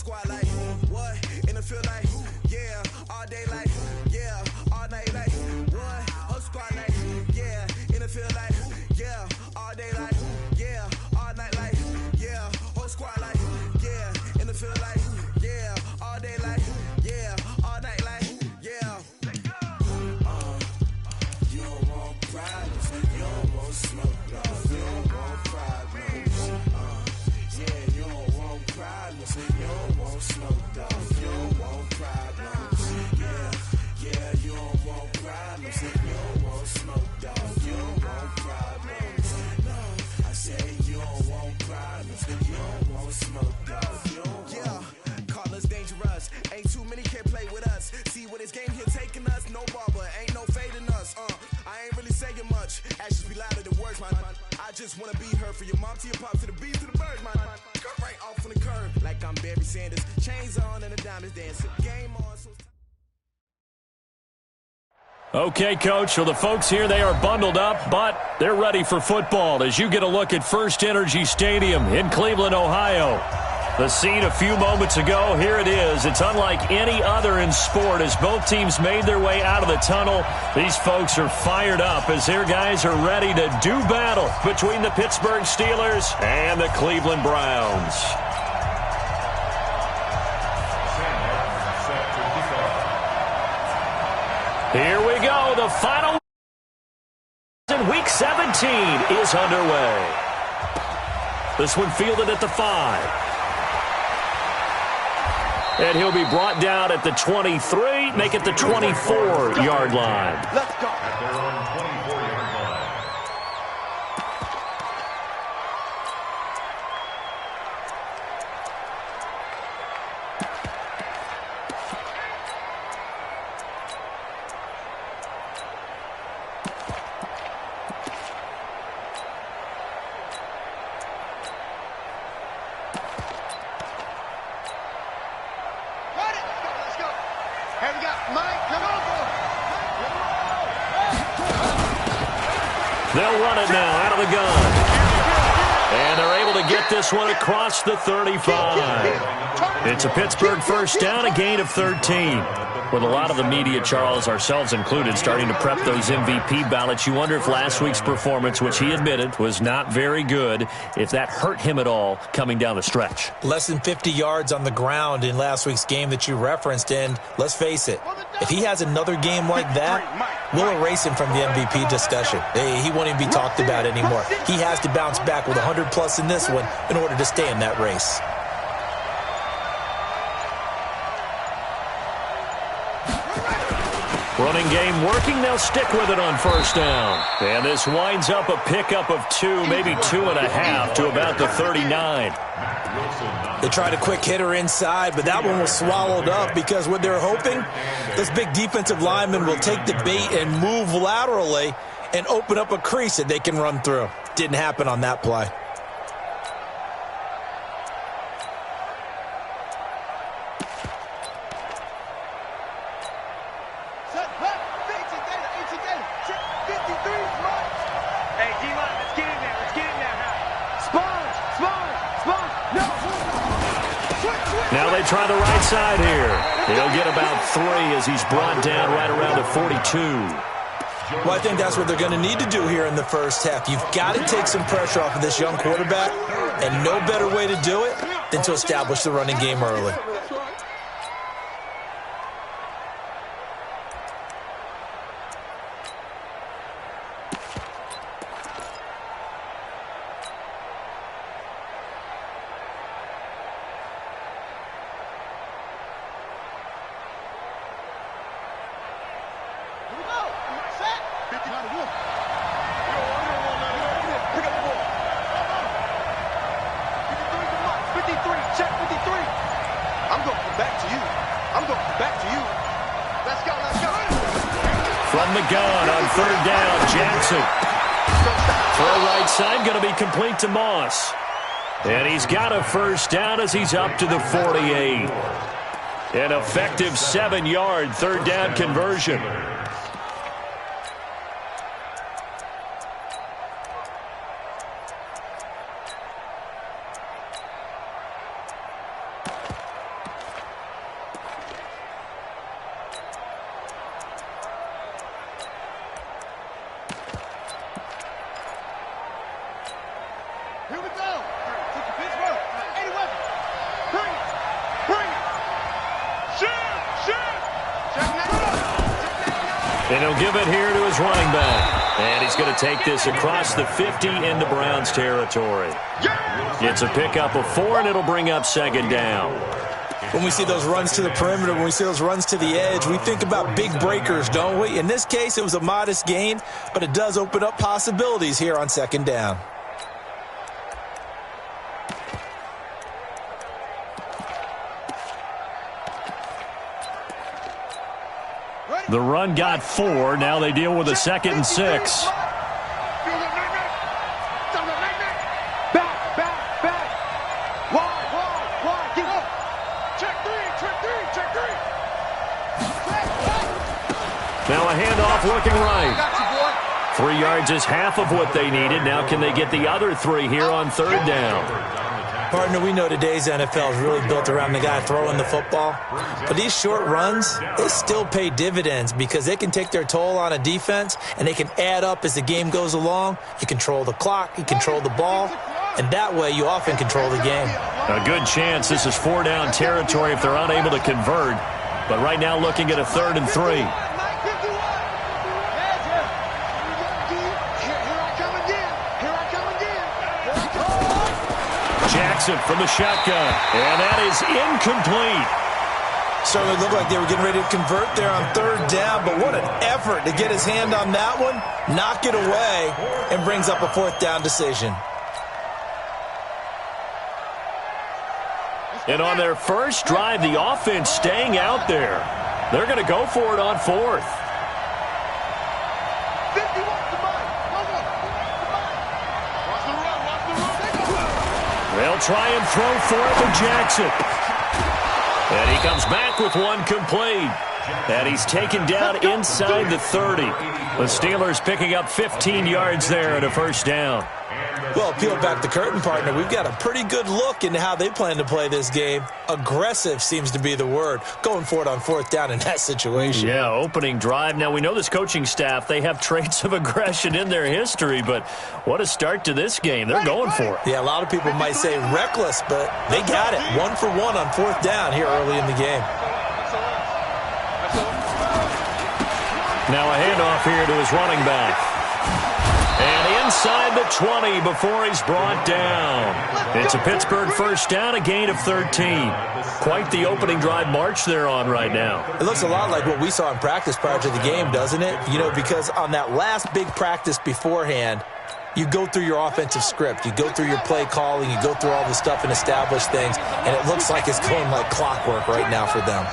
squad like, what? In the field like, yeah. All day like, yeah. All night like, what? Whole squad like, yeah. In the field like, yeah. All day like, yeah. All night like, yeah. Whole squad like, yeah. In the field like, yeah. All day like, yeah. All night like, yeah. You don't want problems, you don't want smoke, dog. You don't want problems. Yeah, you don't want problems, you don't want smoke, dog. You don't want problems. Yeah, you don't want problems, you don't want smoke, dog. You don't want problems. No, I say you don't want problems, you don't want smoke, dog. You don't want. Call us dangerous. Ain't too many can play with us. See what this game here taking us. No barber, ain't no fading us. I ain't really saying much. Actions be louder than words, man. I just wanna be heard from your mom to your pop to the beat to the birds, man. Cut right off on the curb like I'm Barry Sanders. Chains on and the diamonds dancing. Game on. So Okay, Coach, so the folks here, they are bundled up, but they're ready for football as you get a look at First Energy Stadium in Cleveland, Ohio. The scene a few moments ago, here it is. It's unlike any other in sport as both teams made their way out of the tunnel. These folks are fired up as their guys are ready to do battle between the Pittsburgh Steelers and the Cleveland Browns. Here we go. The final in Week 17 is underway. This one fielded at the 5. And he'll be brought down at the 23, make it the 24-yard line. let's go. At their own 24-yard line. They'll run it now out of the gun. And they're able to get this one across the 35. It's a Pittsburgh first down, a gain of 13. With a lot of the media, Charles, ourselves included, starting to prep those MVP ballots, you wonder if last week's performance, which he admitted was not very good, if that hurt him at all coming down the stretch. Less than 50 yards on the ground in last week's game that you referenced, and let's face it, if he has another game like that, we'll erase him from the MVP discussion. He won't even be talked about anymore. He has to bounce back with 100-plus in this one in order to stay in that race. Running game working. They'll stick with it on first down. And this winds up a pickup of 2, maybe 2.5 to about the 39. They tried a quick hitter inside, but that one was swallowed up because what they're hoping, this big defensive lineman will take the bait and move laterally and open up a crease that they can run through. Didn't happen on that play. Now they try the right side here. He'll get about 3 as he's brought down right around the 42. Well, I think that's what they're going to need to do here in the first half. You've got to take some pressure off of this young quarterback, and no better way to do it than to establish the running game early. From the gun on third down, Jackson. Throw right side, going to be complete to Moss. And he's got a first down as he's up to the 48. An effective 7-yard third down conversion. And he'll give it here to his running back. And he's going to take this across the 50 into Browns territory. It's a pickup of 4, and it'll bring up second down. When we see those runs to the perimeter, when we see those runs to the edge, we think about big breakers, don't we? In this case, it was a modest gain, but it does open up possibilities here on second down. The run got 4. Now they deal with a 2nd and 6. Now a handoff looking right. 3 yards is half of what they needed. Now can they get the other 3 here on third down? Partner, we know today's NFL is really built around the guy throwing the football. But these short runs, they still pay dividends because they can take their toll on a defense and they can add up as the game goes along. You control the clock, you control the ball, and that way you often control the game. A good chance this is 4 down territory if they're unable to convert. But right now looking at a 3rd and 3. Jackson from the shotgun, and that is incomplete. Certainly looked like they were getting ready to convert there on third down, but what an effort to get his hand on that one, knock it away, and brings up a 4th down decision. And on their first drive, the offense staying out there. They're going to go for it on 4th. They'll try and throw for it to Jackson. And he comes back with one complete. And he's taken down inside the 30. The Steelers picking up 15 yards there and a 1st down. Well, peel back the curtain, partner. We've got a pretty good look into how they plan to play this game. Aggressive seems to be the word. Going for it on 4th down in that situation. Yeah, opening drive. Now, we know this coaching staff, they have traits of aggression in their history, but what a start to this game. They're going for it. Yeah, a lot of people might say reckless, but they got it. 1 for 1 on 4th down here early in the game. Now a handoff here to his running back. And inside the 20 before he's brought down. It's a Pittsburgh 1st down, a gain of 13. Quite the opening drive march they're on right now. It looks a lot like what we saw in practice prior to the game, doesn't it? You know, because on that last big practice beforehand, you go through your offensive script. You go through your play calling. You go through all the stuff and establish things. And it looks like it's going like clockwork right now for them.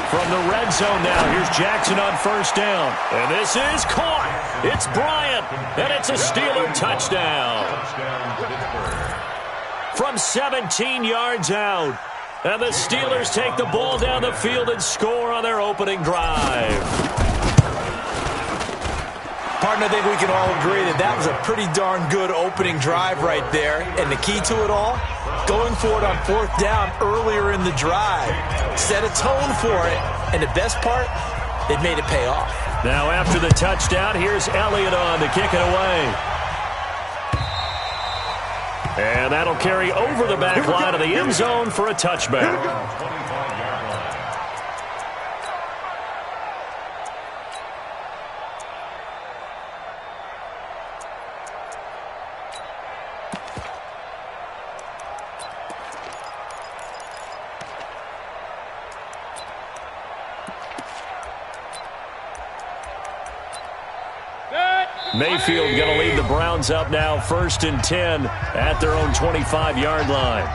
From the red zone now, here's Jackson on 1st down. And this is caught. It's Bryant, and it's a Steeler touchdown. From 17 yards out. And the Steelers take the ball down the field and score on their opening drive. Partner, I think we can all agree that that was a pretty darn good opening drive right there. And the key to it all, going for it on 4th down earlier in the drive. Set a tone for it. And the best part, they've made it pay off. Now after the touchdown, here's Elliott on to kick it away. And that'll carry over the back line of the end zone for a touchback. Mayfield going to lead the Browns up now 1st and 10 at their own 25-yard line.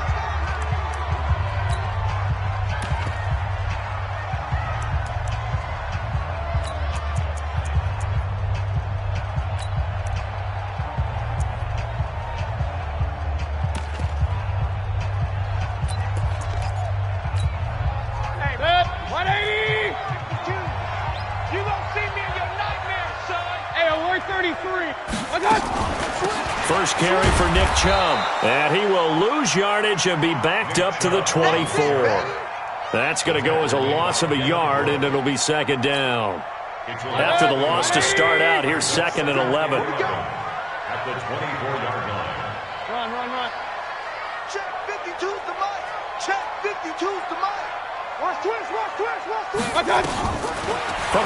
Hey, 180! You gonna see me in your nightmares, son. Hey, we're 33. First carry for Nick Chubb. And he will lose yardage and be backed up to the 24. That's going to go as a loss of a yard, and it'll be 2nd down. After the loss to start out, here's 2nd and 11. At the 24-yard line. Run. Check 52's the From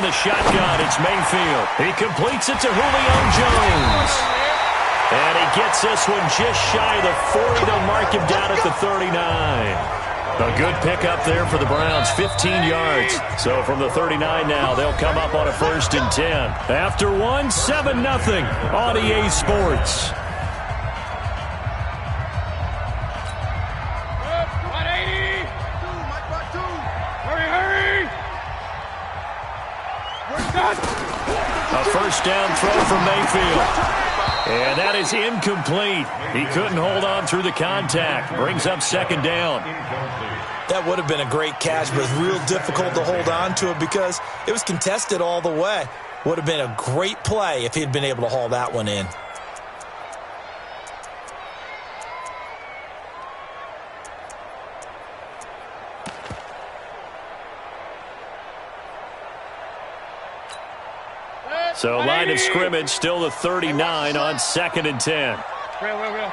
the shotgun, it's Mayfield. He completes it to Julio Jones. And he gets this one just shy of the 40. They'll mark him down at the 39. A good pickup there for the Browns, 15 yards. So from the 39 now, they'll come up on a 1st and 10. After one, 7-0 on EA Sports. A first down throw from Mayfield. And that is incomplete. He couldn't hold on through the contact. Brings up 2nd down. That would have been a great catch, but it's real difficult to hold on to it because it was contested all the way. Would have been a great play if he'd been able to haul that one in. So line of scrimmage, still the 39 on 2nd and 10. Real. Hey,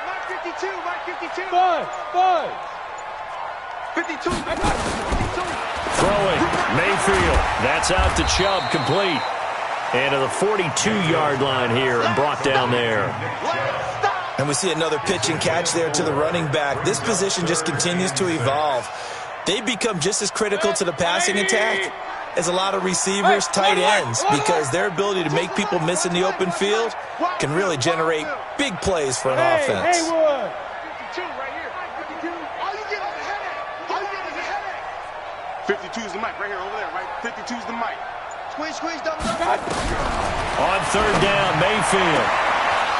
Mike 52, Mike 52. Five. 52. Throwing, Mayfield. That's out to Chubb, complete. And to the 42-yard line here and brought down there. And we see another pitch and catch there to the running back. This position just continues to evolve. They become just as critical to the passing attack as a lot of receivers, tight ends, because their ability to make people miss in the open field can really generate big plays for an offense. 52 right here. 52. All you get is a headache. 52 is the mic right here, over there, right? 52 is the mic. Squeeze, double. On 3rd down, Mayfield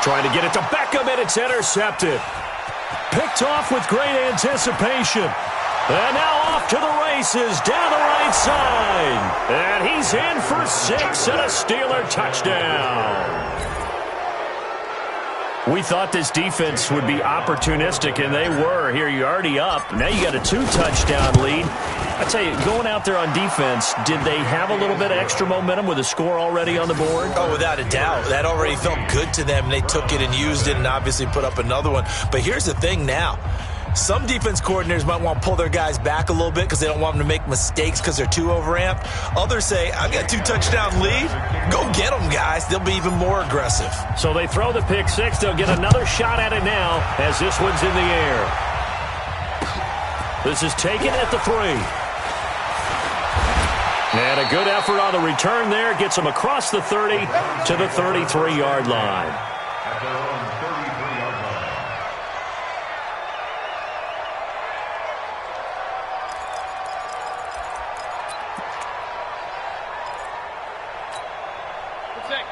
trying to get it to Beckham, and it's intercepted. Picked off with great anticipation. And now off to the races down the right side. And he's in for 6 and a Steeler touchdown. We thought this defense would be opportunistic, and they were. Here, you're already up. Now you got a 2-touchdown lead. I tell you, going out there on defense, did they have a little bit of extra momentum with a score already on the board? Oh, without a doubt. That already felt good to them. They took it and used it and obviously put up another one. But here's the thing now. Some defense coordinators might want to pull their guys back a little bit because they don't want them to make mistakes because they're too overamped. Others say, I've got a 2-touchdown lead. Go get them, guys. They'll be even more aggressive. So they throw the pick 6. They'll get another shot at it now as this one's in the air. This is taken at the 3. And a good effort on the return there. Gets them across the 30 to the 33-yard line. At their own 33-yard line.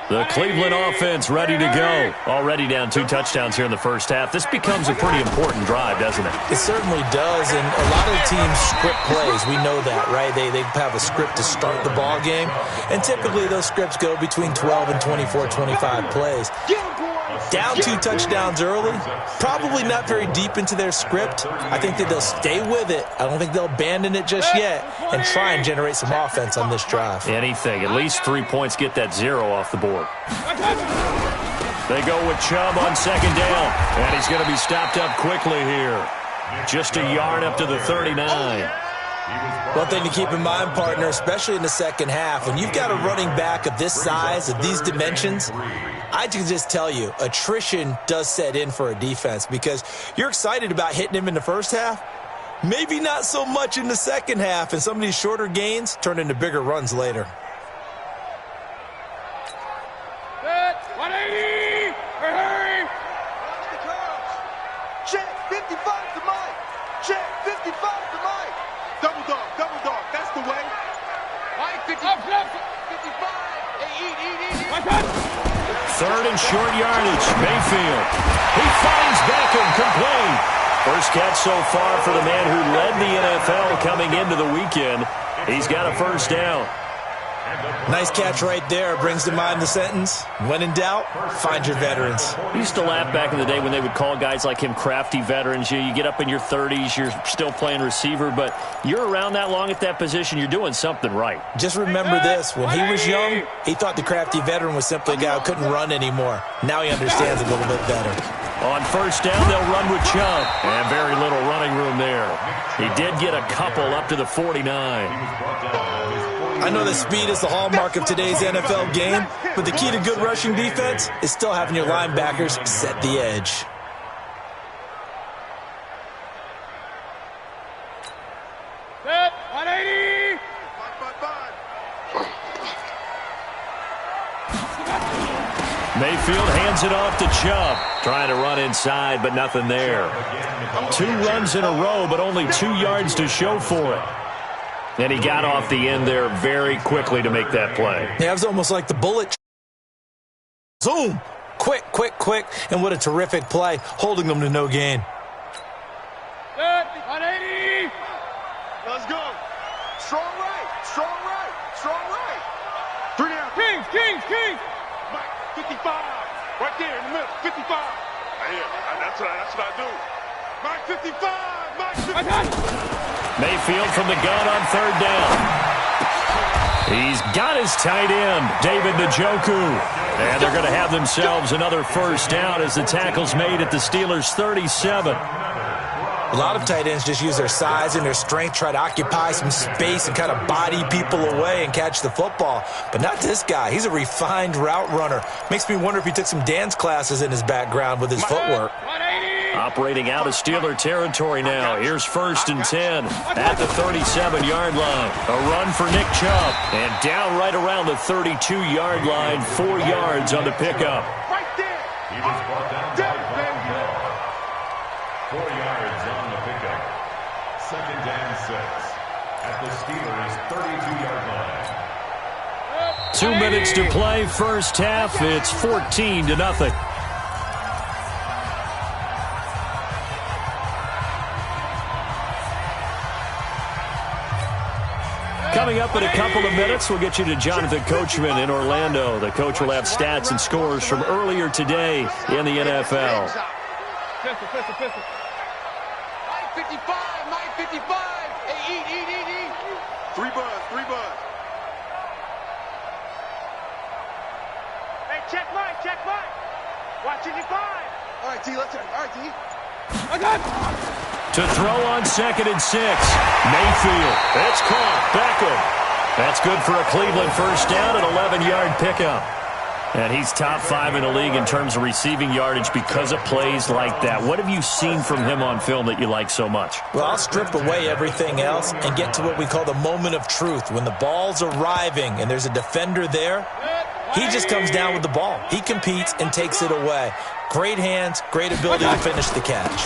The Cleveland offense ready to go. Already down 2 touchdowns here in the first half. This becomes a pretty important drive, doesn't it? It certainly does, and a lot of the teams script plays. We know that, right? They have a script to start the ball game, and typically those scripts go between 12 and 24, 25 plays. Down 2 touchdowns early, probably not very deep into their script. I think that they'll stay with it. I don't think they'll abandon it just yet and try and generate some offense on this drive. Anything. At least 3 points, get that 0 off the board. They go with Chubb on 2nd down, and he's going to be stopped up quickly here. Just a yard up to the 39. One thing to keep in mind, partner, especially in the second half, when you've got a running back of this size, of these dimensions, I can just tell you, attrition does set in for a defense because you're excited about hitting him in the first half, maybe not so much in the second half, and some of these shorter gains turn into bigger runs later. 180! Hurry! Check, 55 to Mike! Check, 55 to Mike! Double dog, that's the way! Mike, 55! Eat! 3rd and short yardage, Mayfield. He finds Beckham, complete. First catch so far for the man who led the NFL coming into the weekend. He's got a first down. Nice catch right there. Brings to mind the sentence, when in doubt, find your veterans. I used to laugh back in the day when they would call guys like him crafty veterans. You get up in your 30s, you're still playing receiver, but you're around that long at that position, you're doing something right. Just remember this, when he was young, he thought the crafty veteran was simply a guy who couldn't run anymore. Now he understands a little bit better. On 1st down, they'll run with Chubb. And very little running room there. He did get a couple up to the 49. I know that speed is the hallmark of today's NFL game, but the key to good rushing defense is still having your linebackers set the edge. Set, 180. Mayfield hands it off to Chubb. Trying to run inside, but nothing there. 2 runs in a row, but only 2 yards to show for it. And he got off the end there very quickly to make that play. Yeah, it was almost like the bullet. Zoom! Quick, quick, quick. And what a terrific play, holding them to no gain. Set, 180. Let's go. Strong right, strong right, strong right. 3 down. Kings, Kings, Kings. Mike, 55. Right there in the middle, 55. That's what I do. Mike, 55. Mike, 55. Mayfield from the gun on 3rd down. He's got his tight end, David Njoku. And they're going to have themselves another first down as the tackle's made at the Steelers' 37. A lot of tight ends just use their size and their strength, try to occupy some space and kind of body people away and catch the football. But not this guy. He's a refined route runner. Makes me wonder if he took some dance classes in his background with his footwork. 180. Operating out of Steeler territory now. Here's 1st and 10 at the 37-yard line. A run for Nick Chubb. And down right around the 32-yard line, 4 yards on the pickup. Right there. He was brought down by Von Bell. 4 yards on the pickup. 2nd and 6 at the Steelers' 32-yard line. 2 minutes to play, first half. It's 14-0. Coming up in a couple of minutes, we'll get you to Jonathan Coachman in Orlando. The coach will have stats and scores from earlier today in the NFL. Pistol, pistol, pistol. Mike, 55. Mike, 55. Hey, eat. 3 buzz, 3 buzz. Hey, check Mike, check Mike. Watching you 5. All right, T, let's turn. All right, T. I got. To throw on 2nd and 6. Mayfield. That's caught. Beckham. That's good for a Cleveland first down, an 11-yard pickup. And he's top 5 in the league in terms of receiving yardage because of plays like that. What have you seen from him on film that you like so much? Well, I'll strip away everything else and get to what we call the moment of truth. When the ball's arriving and there's a defender there, he just comes down with the ball. He competes and takes it away. Great hands, great ability to finish the catch.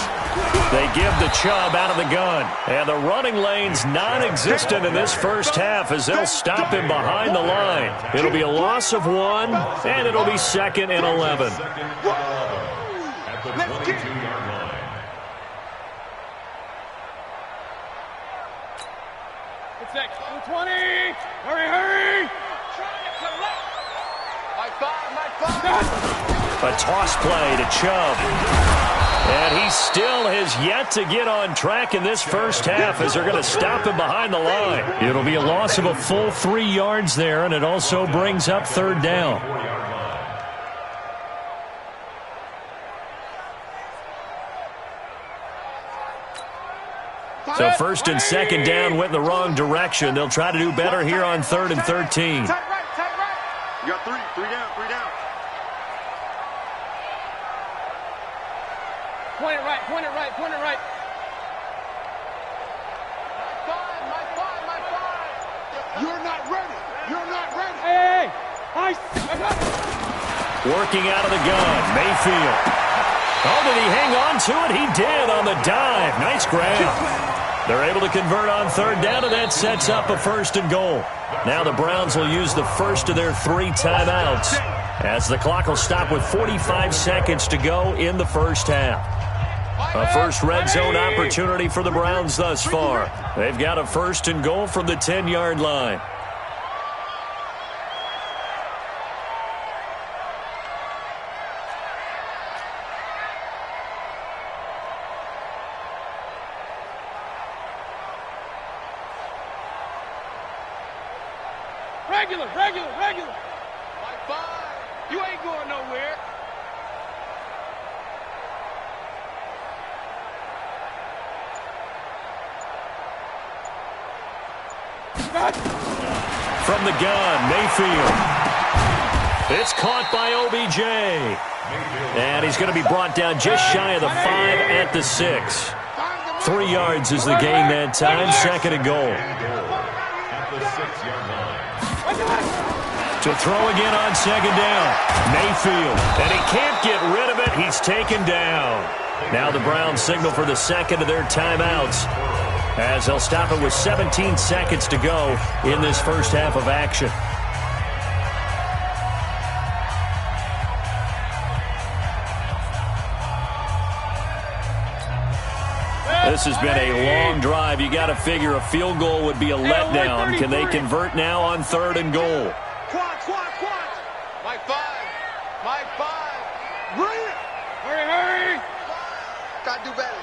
They give the Chubb out of the gun. And the running lane's non-existent in this first half as they'll stop him behind the line. It'll be a loss of 1, and it'll be 2nd and 11. At the 22-yard line. It's next. 20. Hurry. Mike 5. A toss play to Chubb. And he still has yet to get on track in this first half as they're going to stop him behind the line. It'll be a loss of a full 3 yards there, and it also brings up 3rd down. So 1st and 2nd down went in the wrong direction. They'll try to do better here on 3rd and 13. Tight right. You got 3 down. Point it right. Mike 5. You're not ready. Hey. Working out of the gun, Mayfield. Oh, did he hang on to it? He did on the dive. Nice grab. They're able to convert on 3rd down, and that sets up a 1st and goal. Now the Browns will use the first of their 3 timeouts as the clock will stop with 45 seconds to go in the first half. A first red zone opportunity for the Browns thus far. They've got a 1st and goal from the 10-yard line. Regular. Mike 5. You ain't going nowhere. From the gun, Mayfield. It's caught by OBJ. And he's going to be brought down just shy of the 5 at the 6. 3 yards is the gain that time. 2nd and goal. At the 6-yard line. To throw again on 2nd down. Mayfield. And he can't get rid of it. He's taken down. Now the Browns signal for the 2nd of their timeouts, as they'll stop it with 17 seconds to go in this first half of action. This has been a long drive. You got to figure a field goal would be a letdown. Can they convert now on 3rd and goal? Quad. Mike 5. Bring it. Hurry. Gotta do better.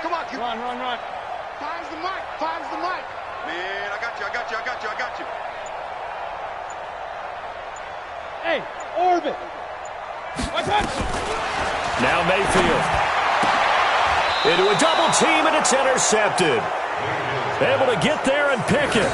Come on, kid. Run. Five's the mic. Man, I got you. Hey, orbit. Now Mayfield. Into a double team, and it's intercepted. Able to get there and pick it.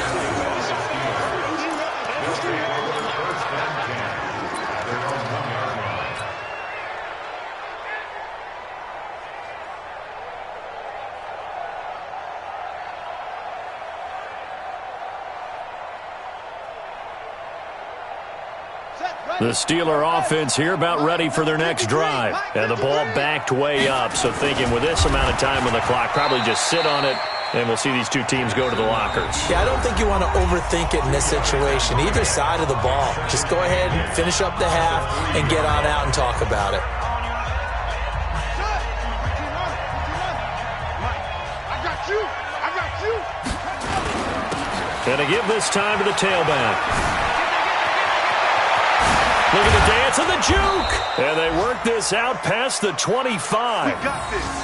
The Steeler offense here about ready for their next drive. And the ball backed way up, so thinking with this amount of time on the clock, probably just sit on it, and we'll see these two teams go to the lockers. Yeah, I don't think you want to overthink it in this situation. Either side of the ball. Just go ahead and finish up the half and get on out and talk about it. I got you. And to give this time to the tailback. Look at the dance and the juke. And they work this out past the 25.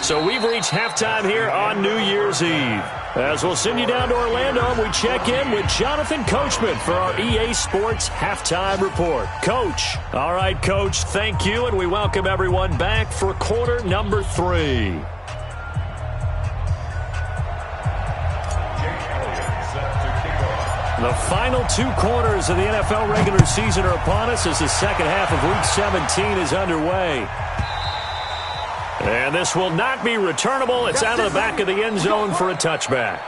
So we've reached halftime here on New Year's Eve. As we'll send you down to Orlando, and we check in with Jonathan Coachman for our EA Sports Halftime Report. Coach. All right, Coach, thank you, and we welcome everyone back for quarter number 3. The final 2 quarters of the NFL regular season are upon us as the second half of Week 17 is underway. And this will not be returnable. It's out of the back of the end zone for a touchback.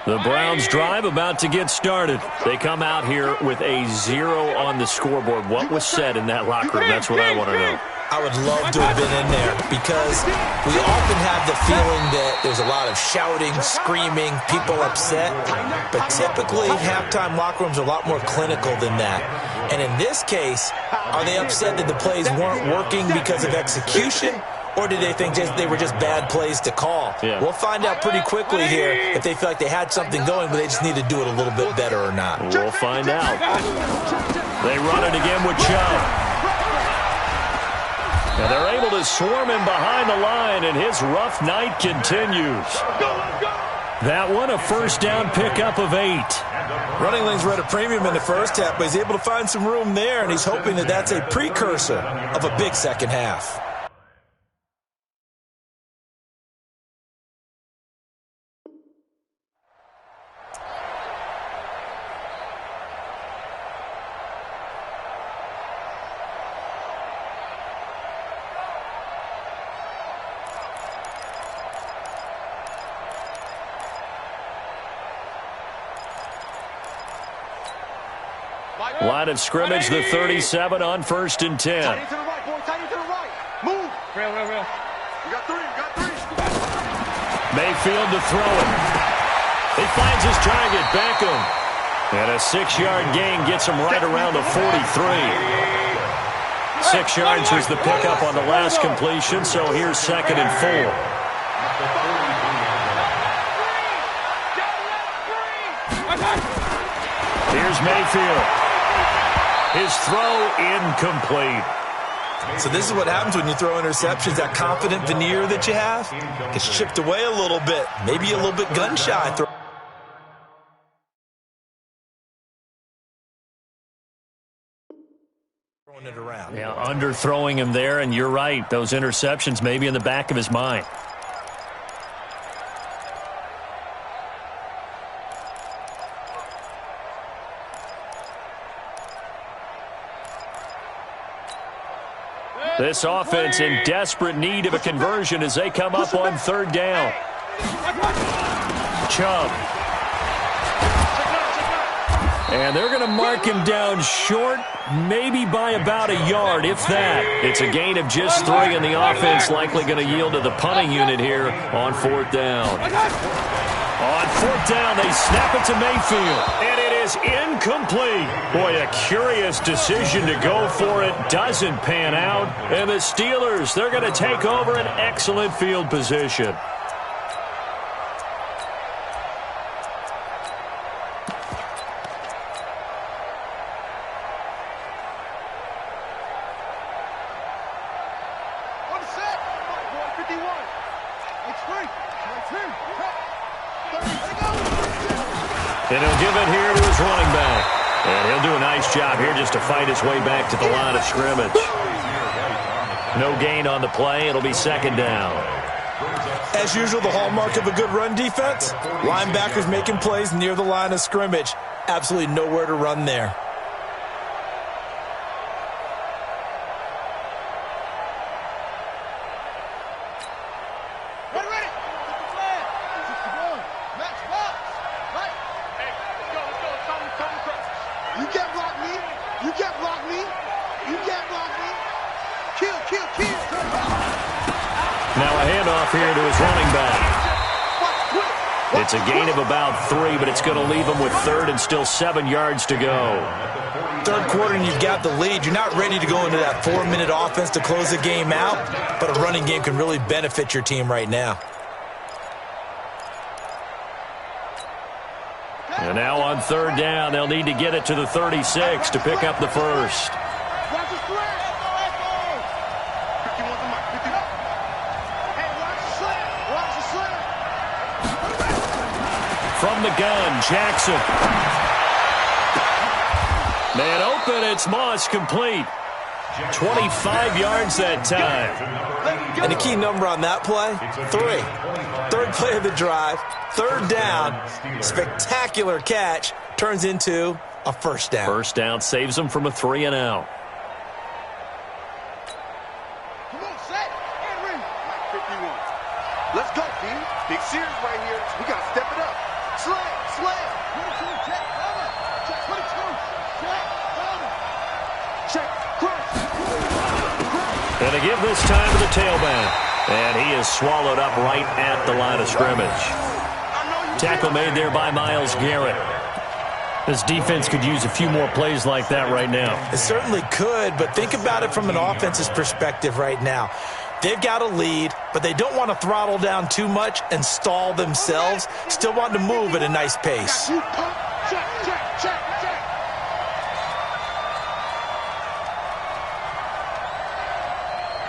The Browns drive about to get started. They come out here with a 0 on the scoreboard. What was said in that locker room? That's what I want to know. I would love to have been in there because we often have the feeling that there's a lot of shouting, screaming, people upset. But typically, halftime locker rooms are a lot more clinical than that. And in this case, are they upset that the plays weren't working because of execution? Or did they think they were just bad plays to call? Yeah. We'll find out pretty quickly here if they feel like they had something going, but they just need to do it a little bit better or not. We'll find out. They run it again with Chubb. And they're able to swarm him behind the line, and his rough night continues. That one, a first down pickup of 8. Running lanes were at a premium in the first half, but he's able to find some room there, and he's hoping that that's a precursor of a big second half. Line of scrimmage, the 37 on 1st and 10. Tight to the right, boy. Tight to the right. Move. Real. You got 3. Mayfield to throw it. He finds his target, Beckham. And a 6-yard gain gets him right around the 43. 6 yards was the pickup on the last completion, so here's 2nd and 4. Here's Mayfield. His throw incomplete. So this is what happens when you throw interceptions. That confident veneer that you have gets chipped away a little bit, maybe a little bit gun-shy. Throwing it around. Yeah, underthrowing him there, and you're right. Those interceptions may be in the back of his mind. This offense in desperate need of a conversion as they come up on third down. Chubb. And they're going to mark him down short, maybe by about a yard, if that. It's a gain of just 3, and the offense likely going to yield to the punting unit here on fourth down. On fourth down, they snap it to Mayfield, and it is incomplete. Boy, a curious decision to go for it. Doesn't pan out, and the Steelers, they're going to take over an excellent field position. And he'll give it here to his running back. And he'll do a nice job here just to fight his way back to the line of scrimmage. No gain on the play. It'll be second down. As usual, the hallmark of a good run defense, linebackers making plays near the line of scrimmage. Absolutely nowhere to run there. Now a handoff here to his running back. It's a gain of about 3, but it's going to leave him with third and still 7 yards to go. Third quarter and you've got the lead. You're not ready to go into that 4-minute offense to close the game out, but a running game can really benefit your team right now. And now on third down, they'll need to get it to the 36 to pick up the first. From the gun, Jackson. Man open, it's Moss complete. 25 yards that time. And the key number on that play, 3. Third play of the drive, third down, spectacular catch, turns into a first down. First down saves them from a 3 and out. Come on, set. And ring. 51. Let's go, team. Big series right here. We got to step it up. Slam, slam. 22, check, cover. Check, 22. Check, cover. Check, cross. And a give this time to the tailback. And he is swallowed up right at the line of scrimmage. Tackle made there by Myles Garrett. This defense could use a few more plays like that right now. It certainly could, but think about it from an offense's perspective right now. They've got a lead, but they don't want to throttle down too much and stall themselves. Still want to move at a nice pace. Check, check, check, check.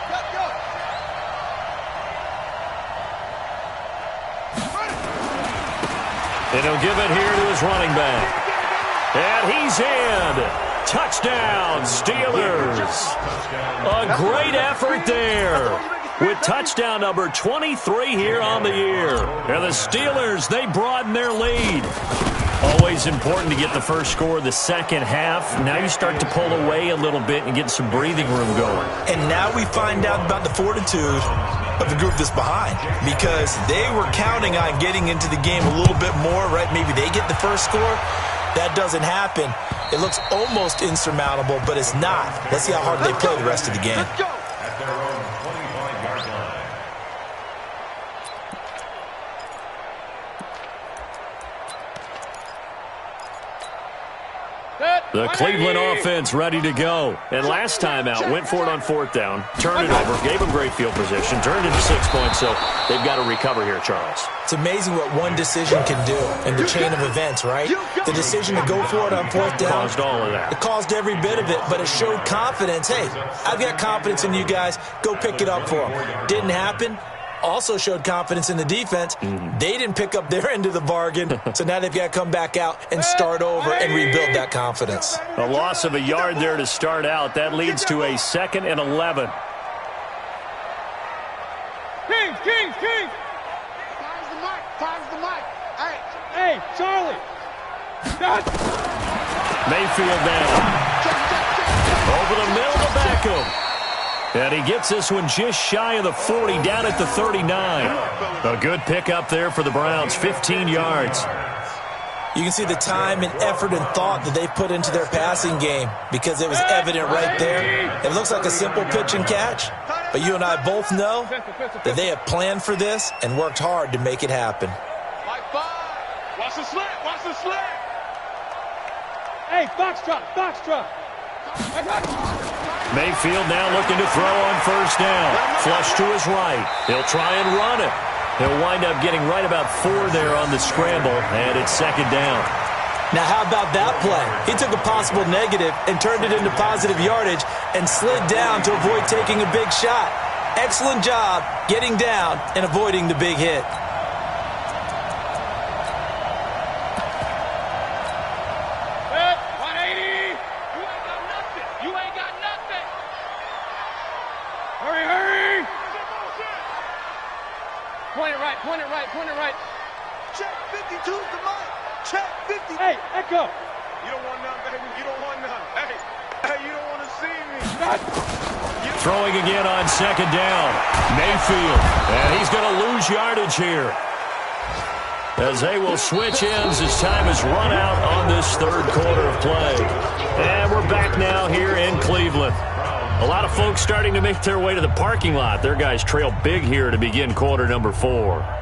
Let's go. And he'll give it here to his running back. And he's in. Touchdown, Steelers. A great effort there with touchdown number 23 here on the year. And the Steelers, they broaden their lead. Always important to get the first score of the second half. Now you start to pull away a little bit and get some breathing room going. And now we find out about the fortitude of the group that's behind, because they were counting on getting into the game a little bit more, right? Maybe they get the first score. That doesn't happen. It looks almost insurmountable, but it's not. Let's see how hard they play the rest of the game. At their own 25-yard line. The Cleveland offense ready to go. And last time out, went for it on fourth down, turned it over, gave them great field position, turned into 6 points, so they've got to recover here, Charles. It's amazing what one decision can do in the chain of events, right? The decision to go for it on fourth down. Caused all of that. It caused every bit of it, but it showed confidence. Hey, I've got confidence in you guys. Go pick it up for them. Didn't happen. Also showed confidence in the defense. They didn't pick up their end of the bargain, so now they've got to come back out and start over and rebuild that confidence. A loss of a yard there to start out. That leads to a 2nd and 11. Kings! Fires the mic. Hey, Charlie! Mayfield down. Over the middle to Beckham. And he gets this one just shy of the 40, down at the 39. A good pickup there for the Browns, 15 yards. You can see the time and effort and thought that they put into their passing game because it was evident right there. It looks like a simple pitch and catch, but you and I both know that they have planned for this and worked hard to make it happen. Watch the slant. Hey, Foxtrot! Mayfield now looking to throw on first down. Flush to his right. He'll try and run it. He'll wind up getting right about 4 there on the scramble, and it's 2nd down. Now, how about that play? He took a possible negative and turned it into positive yardage and slid down to avoid taking a big shot. Excellent job getting down and avoiding the big hit. Point it right. Check 52's the mic. Check 50. Hey, Echo. You don't want none, baby. You don't want none. Hey, you don't want to see me. Throwing again on 2nd down. Mayfield. And he's going to lose yardage here, as they will switch ends as time has run out on this 3rd quarter of play. And we're back now here in Cleveland. A lot of folks starting to make their way to the parking lot. Their guys trail big here to begin quarter number 4.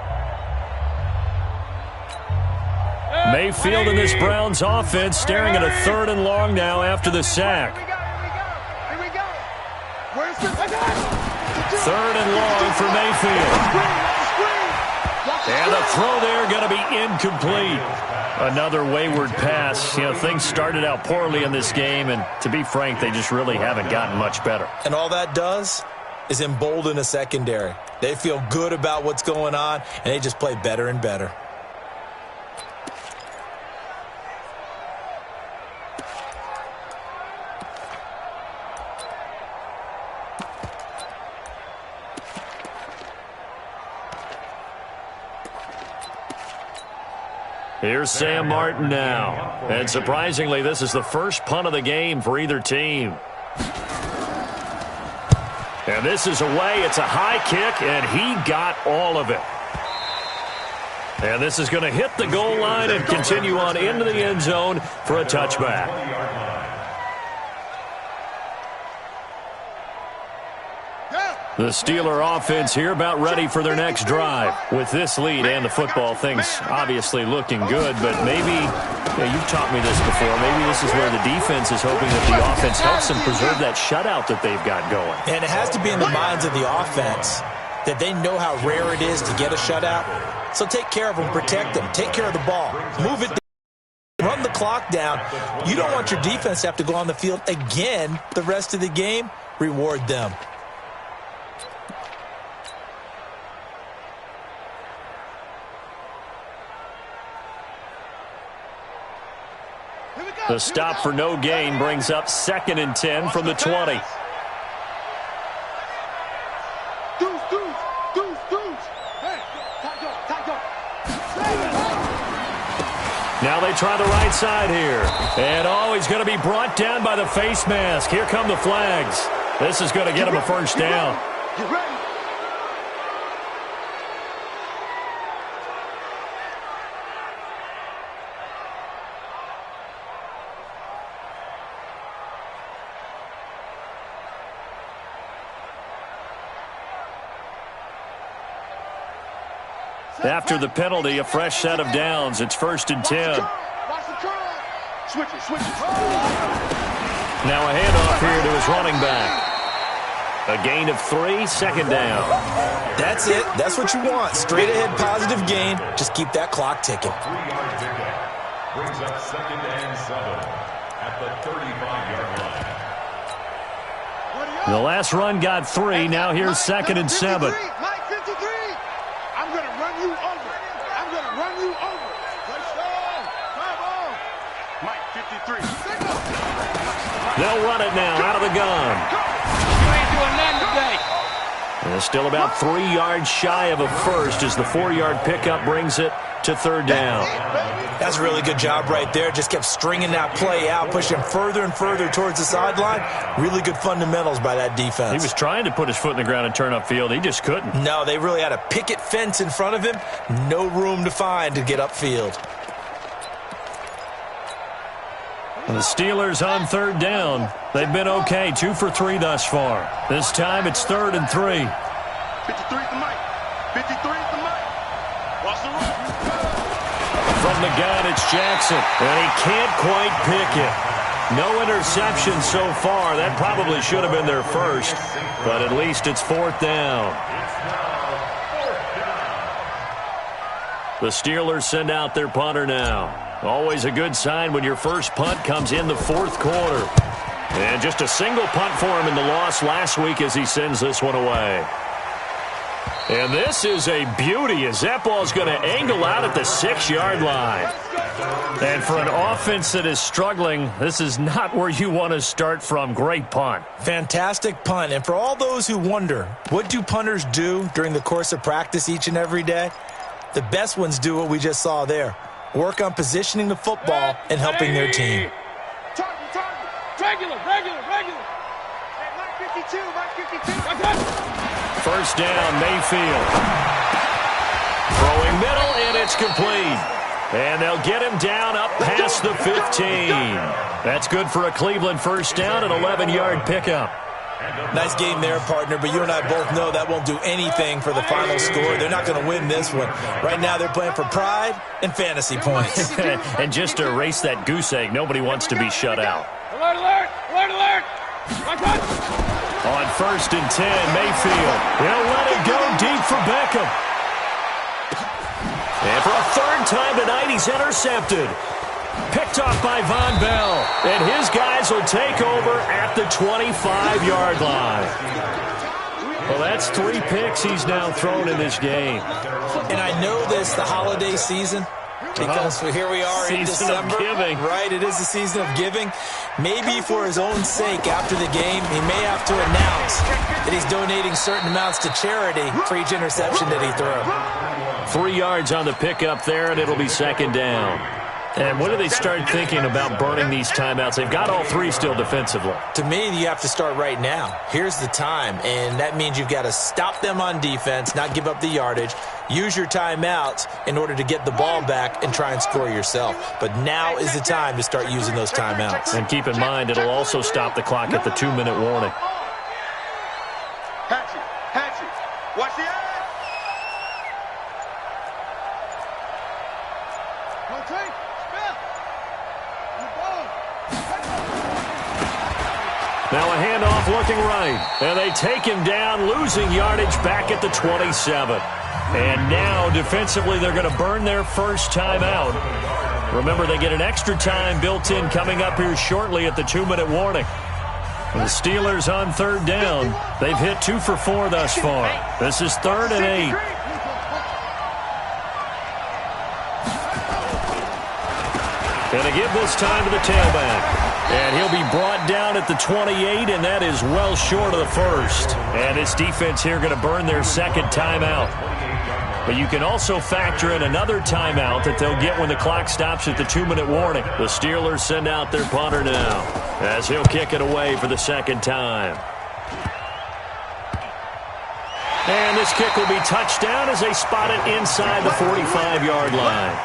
Mayfield and this Browns offense staring at a 3rd and long now after the sack. Here we go. Where's the 3rd and long for Mayfield. And the throw there going to be incomplete. Another wayward pass. You know, things started out poorly in this game, and to be frank, they just really haven't gotten much better. And all that does is embolden a secondary. They feel good about what's going on, and they just play better and better. Here's Sam Martin now. And surprisingly, this is the first punt of the game for either team. And this is away. It's a high kick, and he got all of it. And this is going to hit the goal line and continue on into the end zone for a touchback. The Steeler offense here about ready for their next drive. With this lead and the football, things obviously looking good, but maybe, you've taught me this before, maybe this is where the defense is hoping that the offense helps them preserve that shutout that they've got going. And it has to be in the minds of the offense that they know how rare it is to get a shutout. So take care of them, protect them, take care of the ball, move it down, run the clock down. You don't want your defense to have to go on the field again the rest of the game. Reward them. The stop for no gain brings up 2nd and 10 from the 20. Now they try the right side here. And he's going to be brought down by the face mask. Here come the flags. This is going to get him a first down. Get ready. After the penalty, a fresh set of downs. It's 1st and 10. Watch the curl. Switch it, switch it. Now a handoff here to his running back. A gain of 3, second down. That's it. That's what you want. Straight ahead, positive gain. Just keep that clock ticking. 3-yard pickup brings up 2nd and 7 at the 35-yard line. The last run got 3. Now here's 2nd and 7. Mike 53. I'm going to run you over. I'm going to run you over. Touchdown. Come on. Mike 53. They'll run it now out of the gun. And it's still about 3 yards shy of a first as the 4-yard pickup brings it to 3rd down. That's a really good job right there. Just kept stringing that play out, pushing further and further towards the sideline. Really good fundamentals by that defense. He was trying to put his foot in the ground and turn upfield. He just couldn't. No, they really had a picket fence in front of him. No room to find to get upfield. And the Steelers on 3rd down. They've been okay, 2 for 3 thus far. This time it's 3rd and 3. 53 is the Mike. 53 is the Mike. Watch the run. From the gun, it's Jackson. And he can't quite pick it. No interception so far. That probably should have been their first. But at least it's 4th down. The Steelers send out their punter now. Always a good sign when your first punt comes in the 4th quarter. And just a single punt for him in the loss last week as he sends this one away. And this is a beauty as that ball's going to angle out at the 6-yard line. And for an offense that is struggling, this is not where you want to start from. Great punt. Fantastic punt. And for all those who wonder, what do punters do during the course of practice each and every day? The best ones do what we just saw there. Work on positioning the football and helping their team. Regular. Hey, Mike 52, Mike 52. First down, Mayfield. Throwing middle, and it's complete. And they'll get him down up past the 15. That's good for a Cleveland first down, an 11-yard pickup. Nice game there, partner, but you and I both know that won't do anything for the final score. They're not going to win this one. Right now they're playing for pride and fantasy points. And just to erase that goose egg, nobody wants to be shut out. Alert, alert, alert, alert. On 1st and 10, Mayfield. He'll let it go deep for Beckham. And for a 3rd time tonight, he's intercepted. Picked off by Von Bell. And his guys will take over at the 25-yard line. Well, that's 3 picks he's now thrown in this game. And I know this, the holiday season, because here we are in December. Season of giving. Right, it is the season of giving. Maybe for his own sake after the game, he may have to announce that he's donating certain amounts to charity for each interception that he threw. 3 yards on the pickup there, and it'll be 2nd down. And when do they start thinking about burning these timeouts? They've got all 3 still defensively. To me, you have to start right now. Here's the time, and that means you've got to stop them on defense, not give up the yardage, use your timeouts in order to get the ball back and try and score yourself. But now is the time to start using those timeouts. And keep in mind, it'll also stop the clock at the 2-minute warning. Hatchet. Watch the eye. Now a handoff looking right. And they take him down, losing yardage back at the 27. And now defensively they're going to burn their first timeout. Remember, they get an extra time built in coming up here shortly at the 2-minute warning. The Steelers on 3rd down. They've hit 2 for 4 thus far. This is 3rd and 8. And to give this time to the tailback. And he'll be brought down at the 28, and that is well short of the first. And this defense here going to burn their 2nd timeout. But you can also factor in another timeout that they'll get when the clock stops at the 2-minute warning. The Steelers send out their punter now as he'll kick it away for the 2nd time. And this kick will be touched down as they spot it inside the 45-yard line.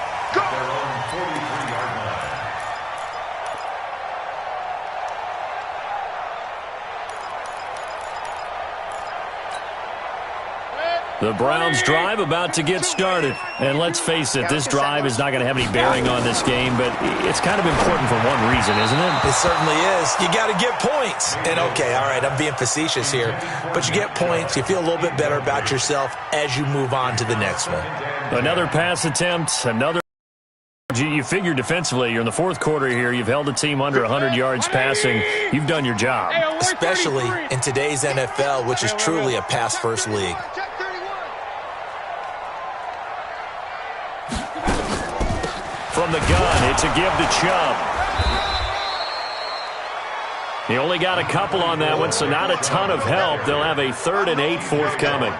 The Browns drive about to get started. And let's face it, this drive is not going to have any bearing on this game, but it's kind of important for one reason, isn't it? It certainly is. You got to get points. And okay, all right, I'm being facetious here, but you get points. You feel a little bit better about yourself as you move on to the next one. Another pass attempt, another. You figure defensively, you're in the fourth quarter here. You've held a team under 100 yards passing. You've done your job. Especially in today's NFL, which is truly a pass-first league. From the gun, it's a give to Chubb. He only got a couple on that one, so not a ton of help. They'll have a 3rd and 8 forthcoming.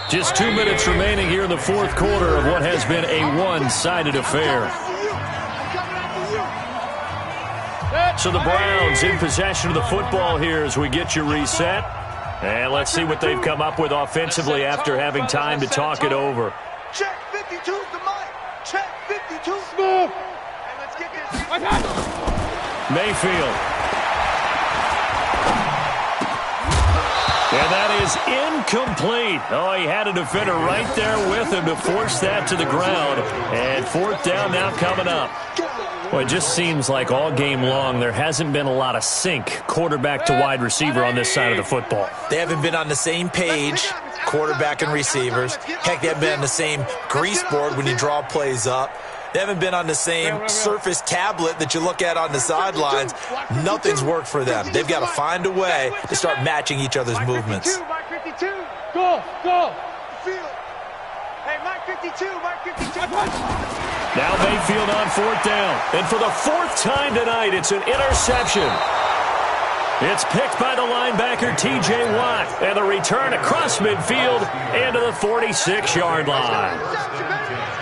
Just 2 minutes remaining here in the fourth quarter of what has been a one-sided affair. So the Browns in possession of the football here as we get you reset. And let's see what they've come up with offensively after having time to talk it over. Check 52's the mic. Check 52's move. And let's get this. Mayfield. And that is incomplete. Oh, he had a defender right there with him to force that to the ground. And 4th down now coming up. Well, it just seems like all game long there hasn't been a lot of sync quarterback to wide receiver on this side of the football. They haven't been on the same page, quarterback and receivers. Heck, they haven't been on the same grease board when you draw plays up. They haven't been on the same Surface tablet that you look at on the sidelines. Nothing's worked for them. They've got to find a way to start matching each other's movements. Mike 52. Go. Hey, Mike 52. Now Mayfield on 4th down. And for the 4th time tonight, it's an interception. It's picked by the linebacker, T.J. Watt. And the return across midfield into the 46-yard line.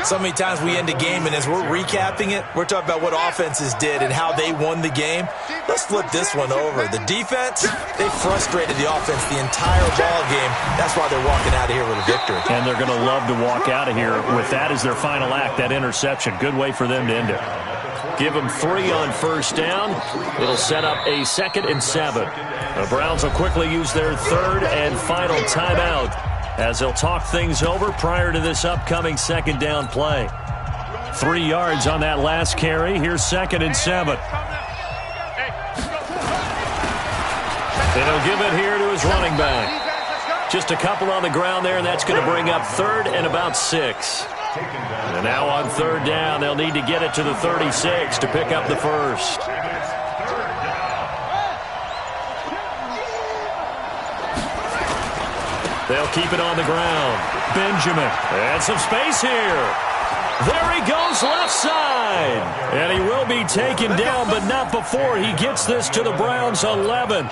So many times we end a game, and as we're recapping it, we're talking about what offenses did and how they won the game. Let's flip this one over. The defense, they frustrated the offense the entire ball game. That's why they're walking out of here with a victory. And they're going to love to walk out of here with that as their final act, that interception. Good way for them to end it. Give them 3 on 1st down. It'll set up a 2nd and 7. The Browns will quickly use their 3rd and final timeout as they'll talk things over prior to this upcoming 2nd down play. 3 yards on that last carry. Here's 2nd and 7. And he'll give it here to his running back. Just a couple on the ground there, and that's going to bring up 3rd and about 6. And now on 3rd down, they'll need to get it to the 36 to pick up the 1st. They'll keep it on the ground. Benjamin. And some space here. There he goes left side. And he will be taken down, but not before he gets this to the Browns 11.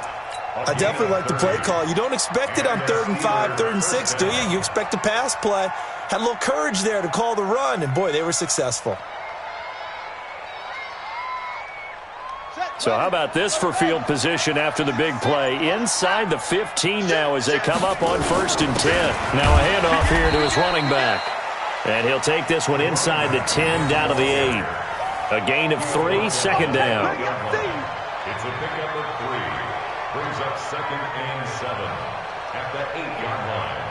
I definitely like the play call. You don't expect it on 3rd and 5, 3rd and 6, do you? You expect a pass play. Had a little courage there to call the run, and boy, they were successful. So how about this for field position after the big play? Inside the 15 now as they come up on 1st and 10. Now a handoff here to his running back. And he'll take this one inside the 10 down to the 8. A gain of 3, 2nd down. It's a pickup of 3. Brings up 2nd and 7 at the 8-yard line.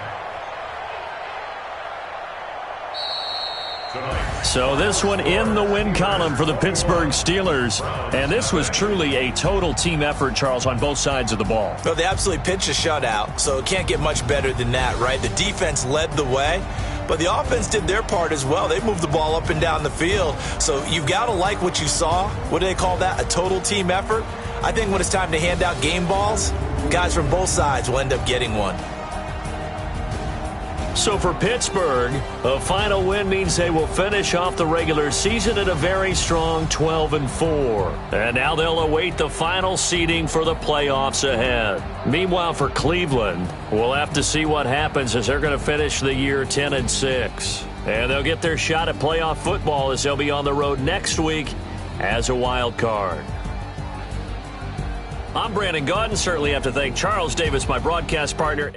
So this one in the win column for the Pittsburgh Steelers. And this was truly a total team effort, Charles, on both sides of the ball. Well, they absolutely pitched a shutout, so it can't get much better than that, right? The defense led the way, but the offense did their part as well. They moved the ball up and down the field. So you've got to like what you saw. What do they call that? A total team effort? I think when it's time to hand out game balls, guys from both sides will end up getting one. So for Pittsburgh, a final win means they will finish off the regular season at a very strong 12-4. And now they'll await the final seeding for the playoffs ahead. Meanwhile, for Cleveland, we'll have to see what happens as they're going to finish the year 10-6. And they'll get their shot at playoff football as they'll be on the road next week as a wild card. I'm Brandon Gaudin. Certainly have to thank Charles Davis, my broadcast partner.